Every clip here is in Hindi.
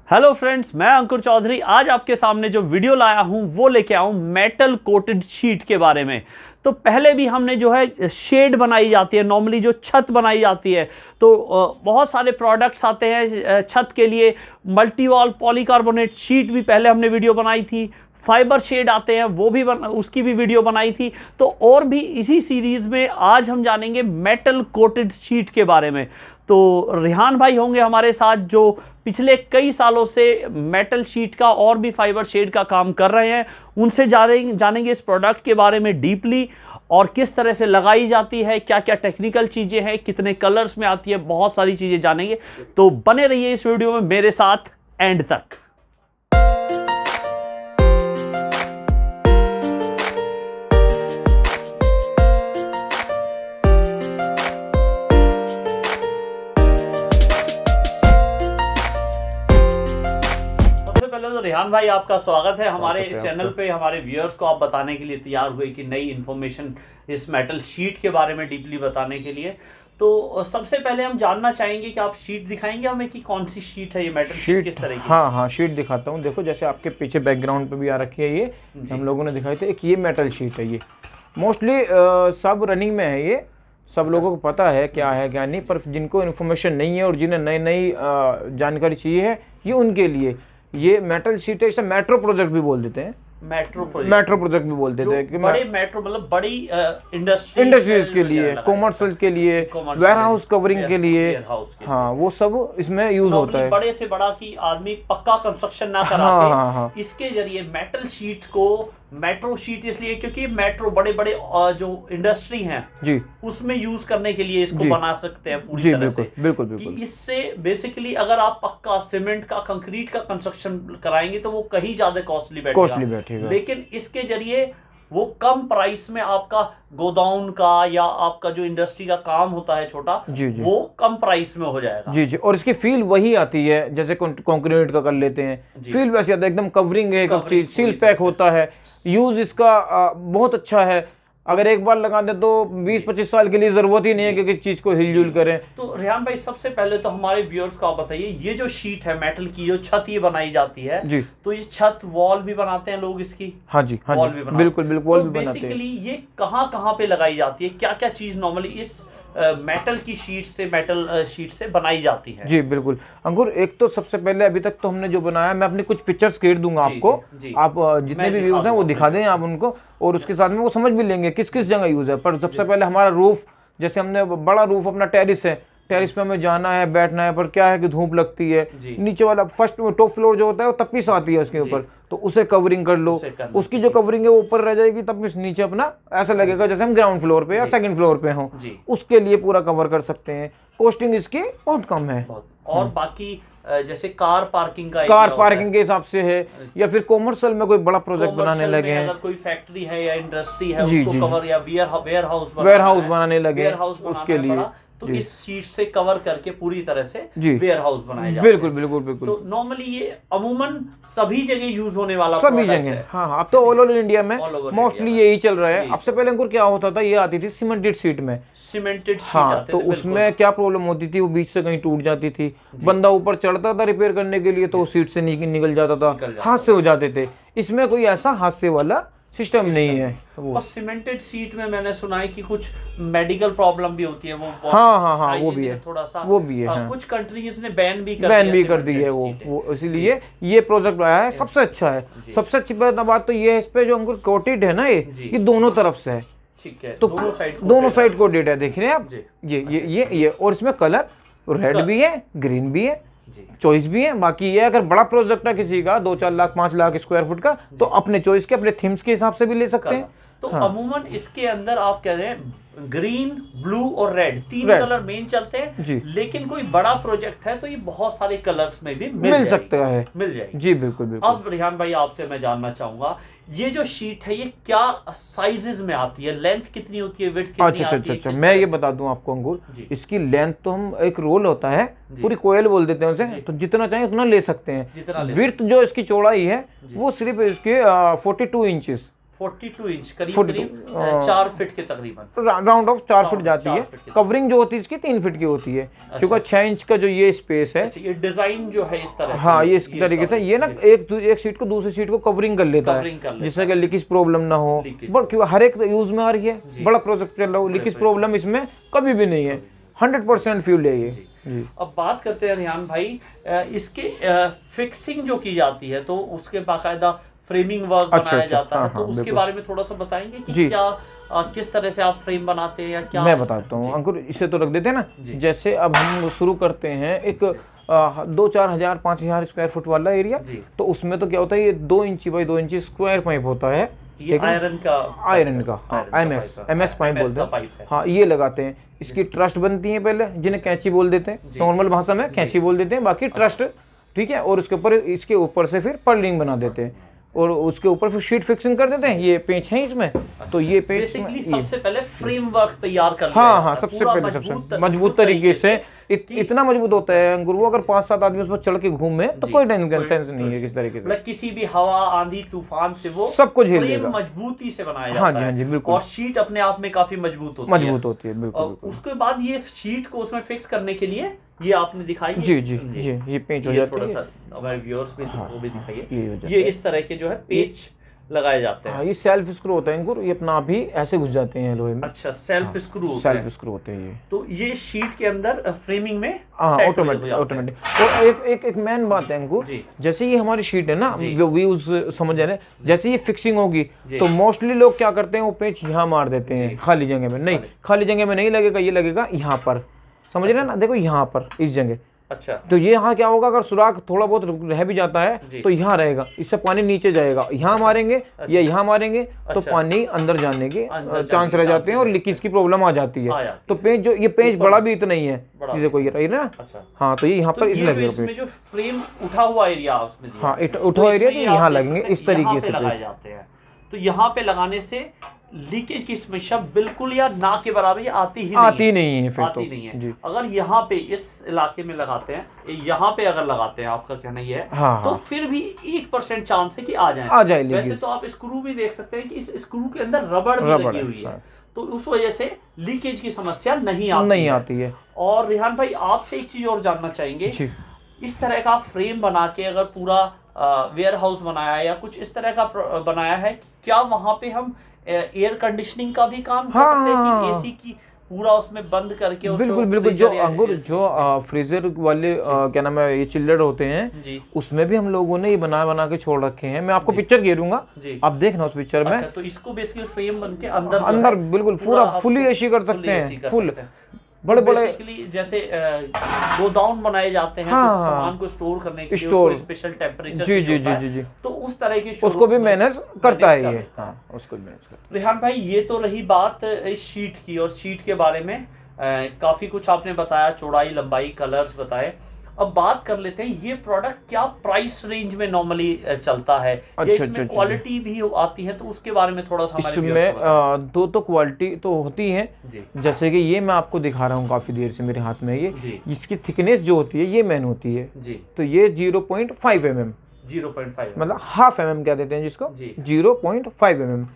हेलो फ्रेंड्स, मैं अंकुर चौधरी। आज आपके सामने जो वीडियो लाया हूं वो लेके आया हूं मेटल कोटेड शीट के बारे में। तो पहले भी हमने जो है शेड बनाई जाती है, नॉर्मली जो छत बनाई जाती है, तो बहुत सारे प्रोडक्ट्स आते हैं छत के लिए। मल्टीवॉल पॉलीकार्बोनेट शीट भी पहले हमने वीडियो बनाई थी, फाइबर शेड आते हैं वो भी उसकी भी वीडियो बनाई थी। तो और भी इसी सीरीज़ में आज हम जानेंगे मेटल कोटेड शीट के बारे में। तो रेहान भाई होंगे हमारे साथ, जो पिछले कई सालों से मेटल शीट का और भी फाइबर शेड का काम कर रहे हैं। उनसे जानेंगे इस प्रोडक्ट के बारे में डीपली, और किस तरह से लगाई जाती है, क्या क्या टेक्निकल चीज़ें हैं, कितने कलर्स में आती है, बहुत सारी चीज़ें जानेंगे। तो बने रहिए इस वीडियो में मेरे साथ एंड तक। पहले तो रेहान भाई आपका स्वागत है हमारे चैनल पे। हमारे व्यूअर्स को आप बताने के लिए तैयार हुए कि नई इन्फॉर्मेशन इस मेटल शीट के बारे में डीपली बताने के लिए। तो सबसे पहले हम जानना चाहेंगे कि आप शीट दिखाएंगे हमें कि कौन सी शीट है ये मेटल शीट, किस तरह की? हाँ, शीट दिखाता हूँ। देखो, जैसे आपके पीछे बैकग्राउंड पे भी आ रखी है, ये हम लोगों ने दिखाई थी। एक ये मेटल शीट है, ये मोस्टली सब रनिंग में है। ये सब लोगों को पता है क्या है क्या नहीं, पर जिनको इन्फॉर्मेशन नहीं है और जिन्हें नई नई जानकारी चाहिए है, ये उनके लिए ये मेटल शीट है। इसे मेट्रो प्रोजेक्ट भी बोल देते हैं। मेट्रो प्रोजेक्ट भी बोल देते हैं कि बड़े मेट्रो मतलब बड़ी इंडस्ट्रीज के लिए, कॉमर्शियल के लिए, वेयर हाउस कवरिंग के लिए, हाँ, वो सब इसमें यूज होता है। बड़े से बड़ा कि आदमी पक्का कंस्ट्रक्शन ना करा के इसके जरिए मेटल शीट को मेट्रो शीट इसलिए क्योंकि मेट्रो बड़े बड़े जो इंडस्ट्री हैं जी, उसमें यूज करने के लिए इसको बना सकते हैं पूरी तरह से। बिल्कुल। इससे बेसिकली अगर आप पक्का सीमेंट का, कंक्रीट का कंस्ट्रक्शन कराएंगे तो वो कहीं ज्यादा कॉस्टली बैठेगा, लेकिन इसके जरिए वो कम प्राइस में आपका गोडाउन का या आपका जो इंडस्ट्री का काम होता है छोटा, वो कम प्राइस में हो जाएगा। जी। और इसकी फील वही आती है जैसे कंक्रीट का कर लेते हैं, फील वैसे आता है, एकदम कवरिंग है, एक चीज सील पैक होता है। यूज इसका बहुत अच्छा है। अगर एक बार लगा दे तो 20-25 साल के लिए जरूरत ही नहीं है कि किसी चीज को हिलजुल करें। तो रेहान भाई, सबसे पहले तो हमारे व्यूअर्स को आप बताइए, ये जो शीट है मेटल की, जो छत ये बनाई जाती है जी, तो ये छत वॉल भी बनाते हैं लोग इसकी? हाँ जी, वॉल भी बनाते हैं। बिल्कुल वॉल भी बनाते हैं। बेसिकली ये कहाँ पे लगाई जाती है, क्या क्या चीज नॉर्मली इस मेटल की शीट से बनाई जाती है? जी बिल्कुल अंकुर, एक तो सबसे पहले अभी तक तो हमने जो बनाया, मैं अपनी कुछ पिक्चर्स खेड़ दूंगा आपको। आप जितने भी व्यूज हैं वो दिखा दें आप उनको, और उसके साथ में वो समझ भी लेंगे किस किस जगह यूज है। पर सबसे पहले हमारा रूफ, जैसे हमने बड़ा रूफ अपना टेरिस है, टेरिस पे हमें जाना है, बैठना है, पर क्या है कि धूप लगती है। नीचे वाला फर्स्ट टॉप फ्लोर जो होता है वो तपिश आती है उसके ऊपर, तो उसे कवरिंग कर लो। उसकी जो कवरिंग है वो ऊपर रह जाएगी, तपिश नीचे अपना ऐसा लगेगा जैसे हम ग्राउंड फ्लोर पे या सेकंड फ्लोर पे हों। उसके लिए पूरा कवर कर सकते हैं। कॉस्टिंग इसकी बहुत कम है। और बाकी जैसे कार पार्किंग के हिसाब से है, या फिर कॉमर्शियल में कोई बड़ा प्रोजेक्ट बनाने लगे हैं, अगर कोई फैक्ट्री है या इंडस्ट्री है उसको कवर, या वेयर हाउस बनाने लगे उसके लिए, तो इस शीट से कवर करके पूरी तरह से वेयर हाउस बनाया जाता है। बिल्कुल। तो नॉर्मली ये अमूमन सभी जगह यूज होने वाला सभी जगह। हाँ, अब तो ऑल ओवर इंडिया में मोस्टली यही चल रहा है। अब से पहले अंकुर क्या होता था, ये आती थी सीमेंटेड शीट में। हाँ, तो उसमें क्या प्रॉब्लम होती थी, वो बीच से कहीं टूट जाती थी, बंदा ऊपर चढ़ता था रिपेयर करने के लिए तो वो सीट से निकल जाता था, हादसे हो जाते थे। इसमें कोई ऐसा हादसे वाला सिस्टम नहीं है। और सीमेंटेड सीट में मैंने सुना है कि कुछ मेडिकल प्रॉब्लम भी होती है, वो हाँ, वो भी है, थोड़ा सा वो भी है। हाँ। कुछ कंट्रीज ने बैन भी कर दी है वो इसीलिए ये प्रोजेक्ट आया है, सबसे अच्छा है। सबसे अच्छी बात तो ये है, इस पे जो अंकुर कोटेड है ना, ये दोनों तरफ से है। ठीक है, तो दोनों साइड कोटेड है, देख रहे हैं आप। ये और इसमें कलर रेड भी है, ग्रीन भी है, चॉइस भी है। बाकी ये अगर बड़ा प्रोजेक्ट है किसी का 2-4 लाख 5 लाख स्क्वायर फुट का, तो अपने चॉइस के, अपने थीम्स के हिसाब से भी ले सकते हैं। तो अमूमन इसके अंदर आप कह रहे हैं ग्रीन, ब्लू और रेड, तीन कलर मेन चलते हैं। लेकिन कोई बड़ा प्रोजेक्ट है तो ये बहुत सारे कलर्स में भी मिल सकता है, मिल जाएगी। जी बिल्कुल। अब रेहान भाई, आपसे मैं जानना चाहूंगा, ये जो शीट है ये क्या साइजेस में आती है, लेंथ कितनी होती है, विड्थ कितनी आती है? अच्छा, मैं ये बता दूं आपको अंकुर, इसकी लेंथ तो हम, एक रोल होता है, पूरी कोयल बोल देते हैं उसे, तो जितना चाहिए उतना ले सकते हैं। विड्थ जो इसकी चौड़ाई है वो सिर्फ इसके 42 इंचेस 42 इंच करीब 4 फीट के तकरीबन, राउंड ऑफ 4 फीट जाती है। कवरिंग जो होती है इसकी 3 फीट की होती है, क्योंकि 6 इंच का जो ये स्पेस है। ये डिजाइन जो है इस तरह से, हाँ, ये इस तरीके से ये ना एक सीट को दूसरी सीट को कवरिंग कर लेता है, जिससे कि लीकेज प्रॉब्लम ना हो। बट क्योंकि हर एक यूज में आ रही है, बड़ा प्रोजेक्ट चल रहा हो, लीकेज प्रॉब्लम इसमें कभी भी नहीं है, 100% फ्यूल है ये जी। अब बात करते हैं रिहान भाई, इसके फिक्सिंग जो की जाती है तो उसके बाकायदा फ्रेमिंग वर्क बनाया जाता है, तो उसके बारे में थोड़ा सा बताएंगे कि क्या किस तरह से आप फ्रेम बनाते हैं या क्या? मैं बताता हूँ अंकुर, इसे तो रख देते हैं ना। जैसे अब हम शुरू करते हैं एक 2-4 हजार 5,000 स्क्वायर फुट वाला एरिया, तो उसमें तो क्या होता है, ये 2 इंची बाई 2 इंची स्क्वायर पाइप होता है, ये आयरन का एमएस पाइप बोलते हैं। हाँ, ये लगाते हैं। इसकी ट्रस्ट बनती है पहले, जिन्हें कैंची बोल देते हैं, नॉर्मल भाषा में कैंची बोल देते हैं, बाकी ट्रस्ट, ठीक है। और इसके ऊपर से फिर पर्लिंग बना देते हैं, और उसके ऊपर फिर शीट फिक्सिंग कर देते हैं। ये पेंच है इसमें, तो ये पेंच बेसिकली सबसे पहले फ्रेमवर्क तैयार कर हाँ, सबसे पहले सबसे मजबूत तरीके से। इतना मजबूत होता है अंकुर, वो अगर 5-7 आदमी उस पर चढ़ के घूमे तो कोई टेंशन नहीं है किस तरीके से। किसी भी हवा, आंधी, तूफान से वो सब कुछ झेल लेगा, मजबूती से बनाया जाता है। हाँ जी, बिल्कुल। और शीट अपने आप में काफी मजबूत होती है, बिल्कुल। उसके बाद ये शीट को उसमें फिक्स करने के लिए ये आपने दिखाई जी, ये पेंच हो जाता है। थोड़ा सा हमारे व्यूअर्स भी वो भी दिखाइए, ये इस तरह के जो है पेच लगाए जाते हैं। हाँ, ये सेल्फ स्क्रू होता है अंकुर, ये अपना आप ही ऐसे घुस जाते हैं लोहे में। अच्छा, सेल्फ स्क्रू होते हैं ये। तो ये शीट के अंदर फ्रेमिंग में ऑटोमेटिक। और एक मेन बात है अंकुर, जैसे ये हमारी शीट है ना, जो व्यूज समझ रहे हैं, जैसे ये फिक्सिंग होगी तो मोस्टली लोग क्या करते हैं, वो पेंच यहाँ मार देते हैं खाली जगह में। नहीं, खाली जगह में नहीं लगेगा, ये लगेगा यहाँ पर, समझ रहे हैं ना, देखो यहाँ पर इस जगह। अच्छा, तो ये यहाँ क्या होगा, अगर सुराख थोड़ा बहुत रह भी जाता है तो यहाँ रहेगा, इससे पानी नीचे जाएगा। यहाँ मारेंगे या यहाँ मारेंगे तो पानी अंदर जाने के चांस रह जाते हैं और लीकेज की प्रॉब्लम आ जाती है। तो पेंच जो ये पेंच बड़ा भी इतना ही है, देखो ये रही ना। हाँ, तो ये यहाँ पर इस लगेगा जो फ्रेम उठा हुआ एरिया उसमें, हाँ, उठा हुआ एरिया तो यहाँ लगेंगे इस तरीके से लगाए जाते हैं। तो यहाँ पे लगाने से लीकेज की समस्या बिल्कुल या ना के बराबर ये आती नहीं है, फिर आती नहीं है। अगर यहाँ पे इस इलाके में लगाते हैं, यहाँ पे अगर लगाते हैं, आपका कहना ये है, तो फिर भी 1% चांस है कि आ जाए। वैसे तो आप स्क्रू भी देख सकते हैं कि इस स्क्रू के अंदर रबड़ भी लगी हुई है, तो उस वजह से लीकेज की समस्या नहीं आती है। और रिहान भाई, आपसे एक चीज और जानना चाहेंगे, इस तरह का फ्रेम बना के अगर पूरा वेयर हाउस बनाया है या कुछ इस तरह का बनाया है, क्या वहां पे हम एयर कंडीशनिंग का भी काम कर सकते हैं कि एसी की पूरा उसमें बंद करके? बिल्कुल। जो अंकुर जो फ्रीजर वाले क्या नाम है, ये चिल्लर होते हैं, उसमें भी हम लोगों ने ये बना के छोड़ रखे हैं। मैं आपको पिक्चर घेरूंगा, आप देखना उस पिक्चर में। तो इसको बेसिकली फ्रेम बन के अंदर बिल्कुल पूरा फुली एसी कर सकते हैं, फुल बड़े जैसे गोदाउन बनाए जाते हैं कुछ सामान को स्टोर करने के लिए, स्पेशल टेम्परेचर। जी। तो उस तरह की उसको भी मैनेज करता है ये। उसको भी मैनेज करता है। रिहान भाई, ये तो रही बात इस शीट की, और शीट के बारे में काफी कुछ आपने बताया, चौड़ाई, लंबाई, कलर्स बताए। अब बात कर लेते हैं, ये प्रोडक्ट क्या प्राइस रेंज में नॉर्मली चलता है? इसमें क्वालिटी भी आती है, तो उसके बारे में थोड़ा सा हमारे व्यूअर्स को बताएं। इसमें दो क्वालिटी तो होती है, जैसे कि ये मैं आपको दिखा रहा हूँ काफी देर से मेरे हाथ में, ये इसकी थिकनेस जो होती है ये मेन होती है। तो ये 0.5 mm, 0.5 मतलब हाफ mm कह देते हैं जिसको, 0.5 mm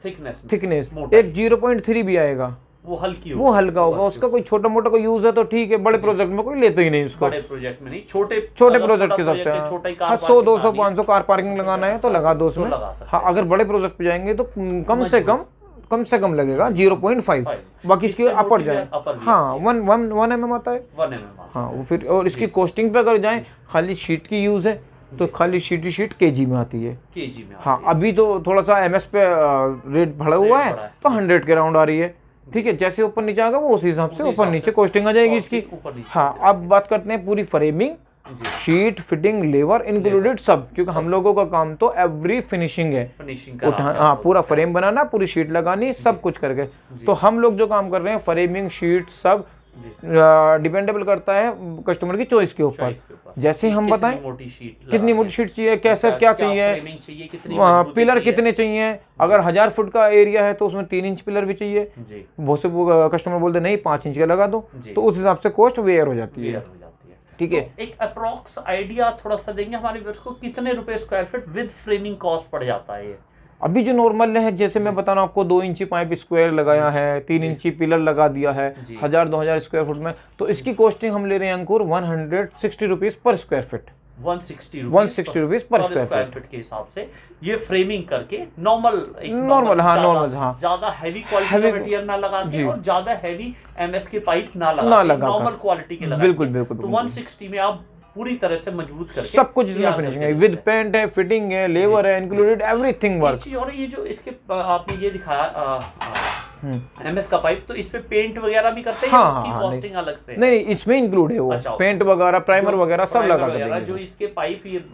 थिकनेस। एक 0.3 भी आएगा, वो हल्का होगा, उसका कोई छोटा मोटा कोई यूज है तो ठीक है, बड़े प्रोजेक्ट में कोई लेते ही नहीं उसको। बड़े प्रोजेक्ट में नहीं, छोटे प्रोजेक्ट के सबसे 100, 200, 500 कार पार्किंग लगाना है तो लगा दो उसमें। हाँ, अगर बड़े प्रोजेक्ट पे जाएंगे तो कम से कम लगेगा 0.5, बाकी इसके अपर जाए। हाँ, 1 mm आता है। हाँ, वो फिर, और इसकी कॉस्टिंग पे अगर जाए, खाली शीट की यूज है तो खाली शीट केजी में आती है। हाँ, अभी तो थोड़ा सा एमएस पे रेट बढ़ा हुआ है तो 100 के राउंड आ रही है, ठीक है। जैसे ऊपर नीचे आएगा वो उसी हिसाब से ऊपर नीचे कॉस्टिंग आ जाएगी इसकी। हाँ, अब बात करते हैं पूरी framing, sheet, fitting, labour included सब, क्योंकि हम लोगों का काम तो एवरी फिनिशिंग है, हाँ, पूरा फ्रेम बनाना, पूरी शीट लगानी, सब कुछ करके। तो हम लोग जो काम कर रहे हैं, फ्रेमिंग, शीट, सब डिपेंडेबल करता है कस्टमर की चॉइस के ऊपर। जैसे हम बताएं कितनी मोटी शीट चाहिए, कैसे क्या चाहिए, पिलर कितने चाहिए। अगर 1000 फुट का एरिया है तो उसमें 3 इंच पिलर भी चाहिए। बहुत से कस्टमर बोलते नहीं 5 इंच का लगा दो, तो उस हिसाब से कॉस्ट वेयर हो जाती है, ठीक है। तो एक अप्रॉक्स आइडिया थोड़ा सा देंगे हमारे व्यूअर्स को, कितने रुपए square feet with framing cost पड़ जाता है ये? अभी जो नॉर्मल है, जैसे मैं बता रहा हूँ आपको, 2 इंची पाइप स्क्वायर लगाया है, 3 इंची पिलर लगा दिया है 1000-2000 स्क्वायर फुट में, तो इसकी कॉस्टिंग हम ले रहे हैं अंकुर 160 rupees per square feet. 160 rupees per square feet के हिसाब से ये फ्रेमिंग करके नॉर्मल ज्यादा हैवी क्वालिटी का मटेरियल ना लगा के और ज्यादा हैवी एमएस के पाइप ना लगा नॉर्मल क्वालिटी के लगा। बिल्कुल बिल्कुल। तो 160 में आप पूरी तरह से मजबूत करके सब कुछ इसमें फिनिशिंग है, विद पेंट है, फिटिंग है, लेबर है इंक्लूडेड, एवरीथिंग वर्क। और ये जो इसके आपने ये दिखाया एमएस का पाइप, तो इस पे पेंट वगैरह भी करते हैं? उसकी कॉस्टिंग अलग से? नहीं, इसमें इंक्लूड है वो। अच्छा, पेंट वगैरह, प्राइमर वगैरह सब लगा के जो इसके पाइप ये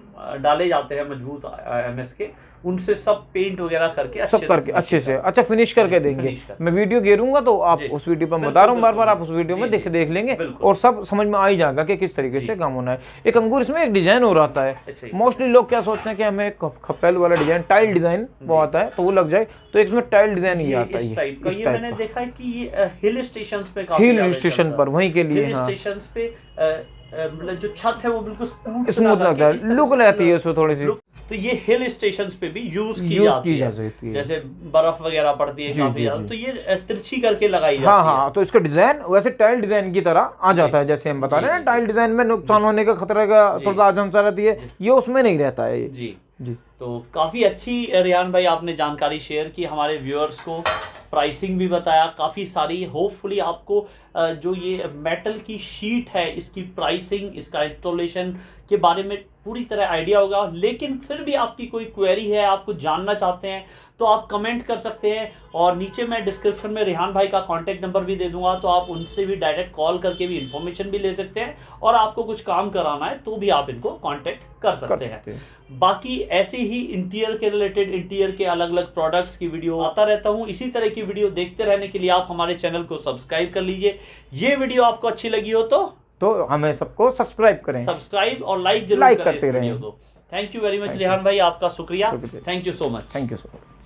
डाले जाते हैं मजबूत एमएस के, उनसे सब पेंट वगैरह करके अच्छे से अच्छा फिनिश करके देंगे। मैं वीडियो घेरूंगा तो आप उस वीडियो पर बता रहा हूँ, बार-बार आप उस वीडियो में देख लेंगे और सब समझ में आ ही जाएगा कि किस तरीके से काम होना है। एक अंकुर इसमें एक डिजाइन हो रहा है, मोस्टली लोग क्या सोचते हैं कि हमें खप्पेल वाला डिजाइन, टाइल डिजाइन वो आता है तो वो लग जाए, तो इसमें टाइल डिजाइन ही आता है। ये मैंने देखा है कि ये हिल स्टेशंस पे, हिल स्टेशन पर वहीं के लिए, हिल स्टेशंस पे मतलब जो छत है वो बिल्कुल स्मूथ लगता है, लुक रहती है उसमें थोड़ी सी। तो ये हिल स्टेशंस पे भी यूज की जाती है, जैसे बर्फ वगैरह पड़ती है काफी ज्यादा, तो ये तिरछी करके लगाई जाती है। हाँ, तो इसका डिजाइन वैसे टाइल डिजाइन की तरह आ जाता है, जैसे हम बता रहे हैं ना, टाइल डिजाइन में नुकसान होने का खतरा का थोड़ा आशंका रहती है, ये उसमें नहीं रहता है। जी। तो काफ़ी अच्छी रेहान भाई आपने जानकारी शेयर की हमारे व्यूअर्स को, प्राइसिंग भी बताया काफ़ी सारी। होपफुली आपको जो ये मेटल की शीट है इसकी प्राइसिंग, इसका इंस्टॉलेशन के बारे में पूरी तरह आइडिया होगा। लेकिन फिर भी आपकी कोई क्वेरी है, आपको जानना चाहते हैं, तो आप कमेंट कर सकते हैं, और नीचे मैं डिस्क्रिप्शन में रेहान भाई का कॉन्टैक्ट नंबर भी दे दूंगा, तो आप उनसे भी डायरेक्ट कॉल करके भी इंफॉर्मेशन भी ले सकते हैं, और आपको कुछ काम कराना है तो भी आप इनको कॉन्टैक्ट कर सकते हैं। बाकी ऐसे ही इंटीरियर के रिलेटेड, इंटीरियर के अलग अलग प्रोडक्ट्स की वीडियो आता रहता हूं। इसी तरह की वीडियो देखते रहने के लिए आप हमारे चैनल को सब्सक्राइब कर लीजिए। ये वीडियो आपको अच्छी लगी हो तो हमें सबको सब्सक्राइब करें, सब्सक्राइब और लाइक जरूर करते रहें। Thank you very much Rehan भाई, आपका शुक्रिया। Thank you so much. Thank you so much.